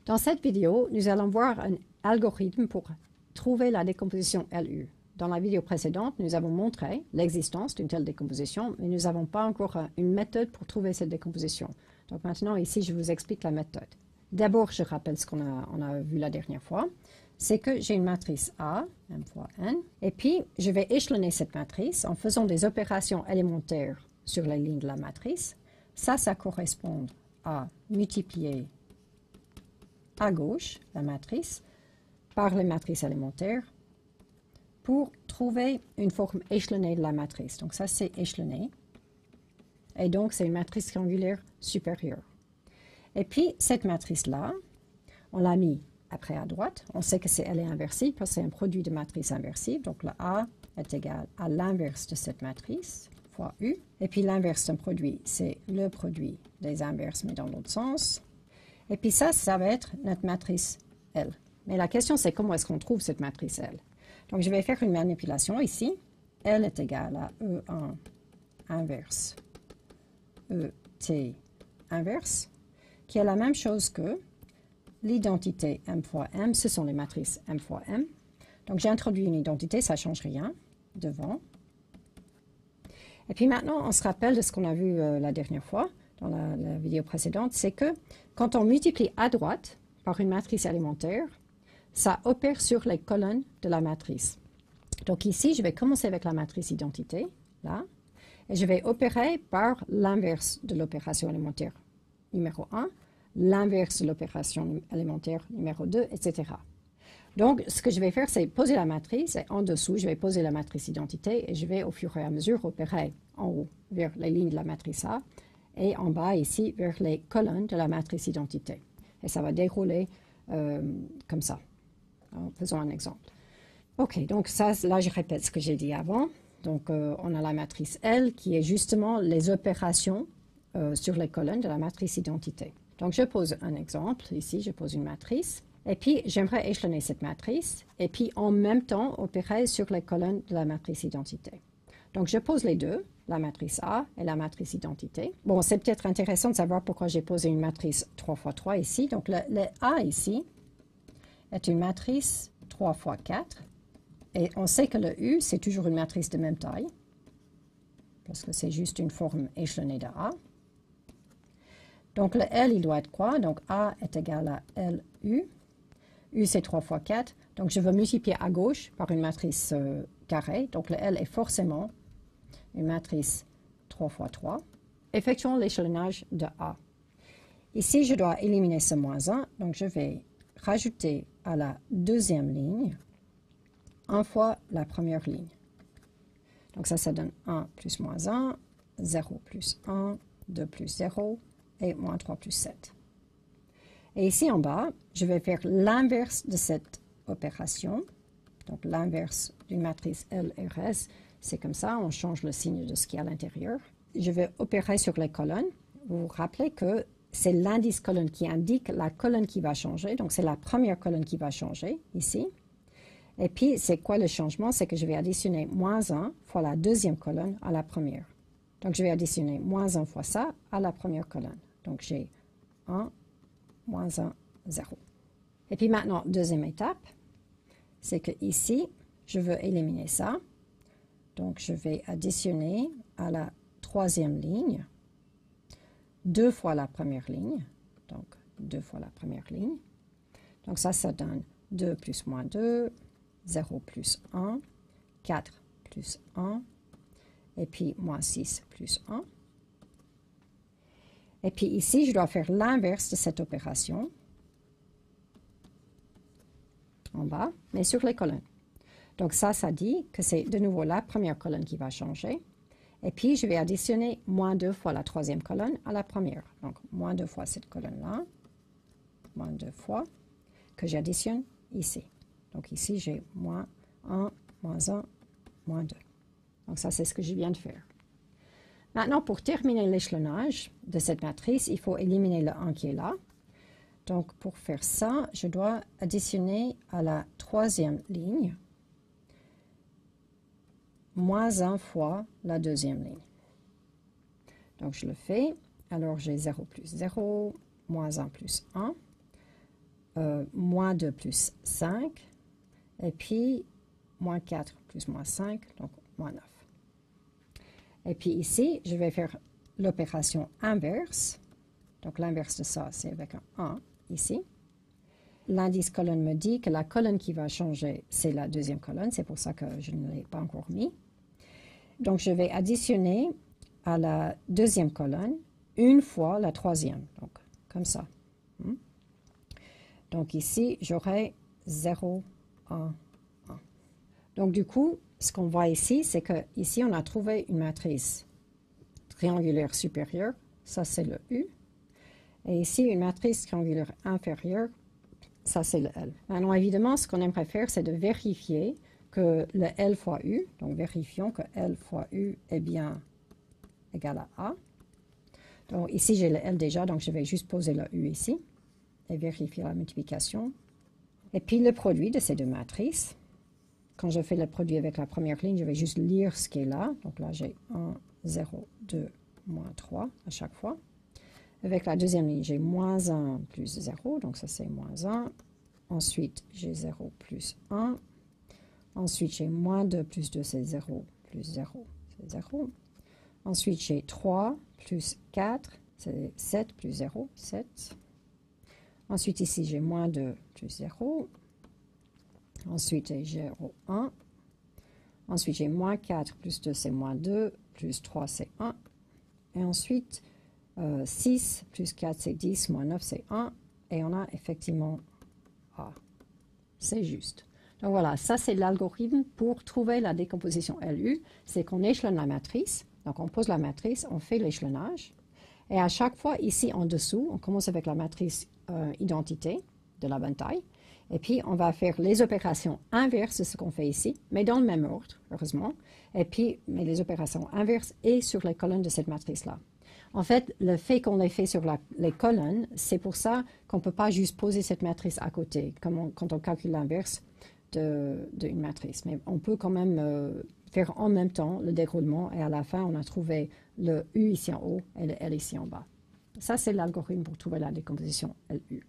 Dans cette vidéo, nous allons voir un algorithme pour trouver la décomposition LU. Dans la vidéo précédente, nous avons montré l'existence d'une telle décomposition, mais nous n'avons pas encore une méthode pour trouver cette décomposition. Donc maintenant, ici, je vous explique la méthode. D'abord, je rappelle ce qu'on a vu la dernière fois. C'est que j'ai une matrice A, m fois n, et puis je vais échelonner cette matrice en faisant des opérations élémentaires sur les lignes de la matrice. Ça correspond à multiplier à gauche la matrice par les matrices élémentaires pour trouver une forme échelonnée de la matrice. Donc ça, c'est échelonné. Et donc, c'est une matrice triangulaire supérieure. Et puis, cette matrice-là, on l'a mis après à droite. On sait que elle est inversible parce que c'est un produit de matrice inversible. Donc, le A est égal à l'inverse de cette matrice fois U. Et puis, l'inverse d'un produit, c'est le produit des inverses, mais dans l'autre sens. Et puis ça va être notre matrice L. Mais la question, c'est comment est-ce qu'on trouve cette matrice L? Donc, je vais faire une manipulation ici. L est égal à E1 inverse ET inverse, qui est la même chose que l'identité M fois M. Ce sont les matrices M fois M. Donc, j'ai introduit une identité, ça ne change rien devant. Et puis maintenant, on se rappelle de ce qu'on a vu la dernière fois, dans la vidéo précédente, c'est que quand on multiplie à droite par une matrice élémentaire, ça opère sur les colonnes de la matrice. Donc ici, je vais commencer avec la matrice identité, là, et je vais opérer par l'inverse de l'opération élémentaire numéro 1, l'inverse de l'opération élémentaire numéro 2, etc. Donc, ce que je vais faire, c'est poser la matrice, et en dessous, je vais poser la matrice identité, et je vais au fur et à mesure opérer en haut vers les lignes de la matrice A, et en bas ici vers les colonnes de la matrice identité. Et ça va dérouler comme ça. Alors, faisons un exemple. OK, donc ça, là, je répète ce que j'ai dit avant. Donc, on a la matrice L qui est justement les opérations sur les colonnes de la matrice identité. Donc, je pose un exemple. Ici, je pose une matrice. Et puis, j'aimerais échelonner cette matrice et puis en même temps opérer sur les colonnes de la matrice identité. Donc, je pose les deux, la matrice A et la matrice identité. Bon, c'est peut-être intéressant de savoir pourquoi j'ai posé une matrice 3 x 3 ici. Donc, le A ici est une matrice 3 x 4. Et on sait que le U, c'est toujours une matrice de même taille, parce que c'est juste une forme échelonnée de A. Donc, le L, il doit être quoi? Donc, A est égal à LU. U, c'est 3 x 4. Donc, je veux multiplier à gauche par une matrice carrée. Donc, le L est forcément une matrice 3 x 3. Effectuons l'échelonnage de A. Ici, je dois éliminer ce moins 1. Donc, je vais rajouter à la deuxième ligne 1 fois la première ligne. Donc, ça donne 1 plus moins 1, 0 plus 1, 2 plus 0 et moins 3 plus 7. Et ici en bas, je vais faire l'inverse de cette opération. Donc, l'inverse d'une matrice LRS, c'est comme ça, on change le signe de ce qui est à l'intérieur. Je vais opérer sur les colonnes. Vous vous rappelez que c'est l'indice colonne qui indique la colonne qui va changer. Donc, c'est la première colonne qui va changer, ici. Et puis, c'est quoi le changement? C'est que je vais additionner moins 1 fois la deuxième colonne à la première. Donc, je vais additionner moins 1 fois ça à la première colonne. Donc, j'ai 1, moins 1, 0. Et puis maintenant, deuxième étape, c'est que ici, je veux éliminer ça. Donc, je vais additionner à la troisième ligne 2 fois la première ligne. Donc, 2 fois la première ligne. Donc, ça donne 2 plus moins 2, 0 plus 1, 4 plus 1, et puis moins 6 plus 1. Et puis ici, je dois faire l'inverse de cette opération, en bas, mais sur les colonnes. Donc ça dit que c'est de nouveau la première colonne qui va changer. Et puis, je vais additionner moins 2 fois la troisième colonne à la première. Donc, moins 2 fois cette colonne-là, moins 2 fois, que j'additionne ici. Donc ici, j'ai moins 1, moins 1, moins 2. Donc ça, c'est ce que je viens de faire. Maintenant, pour terminer l'échelonnage de cette matrice, il faut éliminer le 1 qui est là. Donc, pour faire ça, je dois additionner à la troisième ligne moins 1 fois la deuxième ligne. Donc, je le fais. Alors, j'ai 0 plus 0, moins 1 plus 1. moins 2 plus 5, et puis moins 4 plus moins 5, donc moins 9. Et puis ici, je vais faire l'opération inverse. Donc l'inverse de ça, c'est avec un 1 ici. L'indice colonne me dit que la colonne qui va changer, c'est la deuxième colonne. C'est pour ça que je ne l'ai pas encore mis. Donc je vais additionner à la deuxième colonne une fois la troisième. Donc comme ça. Donc ici, j'aurai 0, 1, 1. Donc du coup, ce qu'on voit ici, c'est que ici on a trouvé une matrice triangulaire supérieure. Ça, c'est le U. Et ici, une matrice triangulaire inférieure. Ça, c'est le L. Maintenant, évidemment, ce qu'on aimerait faire, c'est de vérifier que le L fois U, donc vérifions que L fois U est bien égal à A. Donc ici, j'ai le L déjà, donc je vais juste poser le U ici et vérifier la multiplication. Et puis le produit de ces deux matrices. Quand je fais le produit avec la première ligne, je vais juste lire ce qui est là. Donc là, j'ai 1, 0, 2, moins 3 à chaque fois. Avec la deuxième ligne, j'ai moins 1 plus 0, donc ça c'est moins 1. Ensuite, j'ai 0 plus 1. Ensuite, j'ai moins 2 plus 2, c'est 0 plus 0, c'est 0. Ensuite, j'ai 3 plus 4, c'est 7 plus 0, 7. Ensuite, ici, j'ai moins 2 plus 0. Ensuite, j'ai 0, 1. Ensuite, j'ai moins 4 plus 2, c'est moins 2, plus 3, c'est 1. Et ensuite, 6 plus 4, c'est 10, moins 9, c'est 1. Et on a effectivement A. C'est juste. Donc voilà, ça c'est l'algorithme pour trouver la décomposition LU. C'est qu'on échelonne la matrice. Donc on pose la matrice, on fait l'échelonnage. Et à chaque fois, ici en dessous, on commence avec la matrice identité de la bonne taille. Et puis on va faire les opérations inverses de ce qu'on fait ici, mais dans le même ordre, heureusement. Et puis, mais les opérations inverses et sur les colonnes de cette matrice-là. En fait, le fait qu'on l'ait fait sur les colonnes, c'est pour ça qu'on ne peut pas juste poser cette matrice à côté, comme quand on calcule l'inverse d'une matrice. Mais on peut quand même faire en même temps le déroulement et à la fin, on a trouvé le U ici en haut et le L ici en bas. Ça, c'est l'algorithme pour trouver la décomposition LU.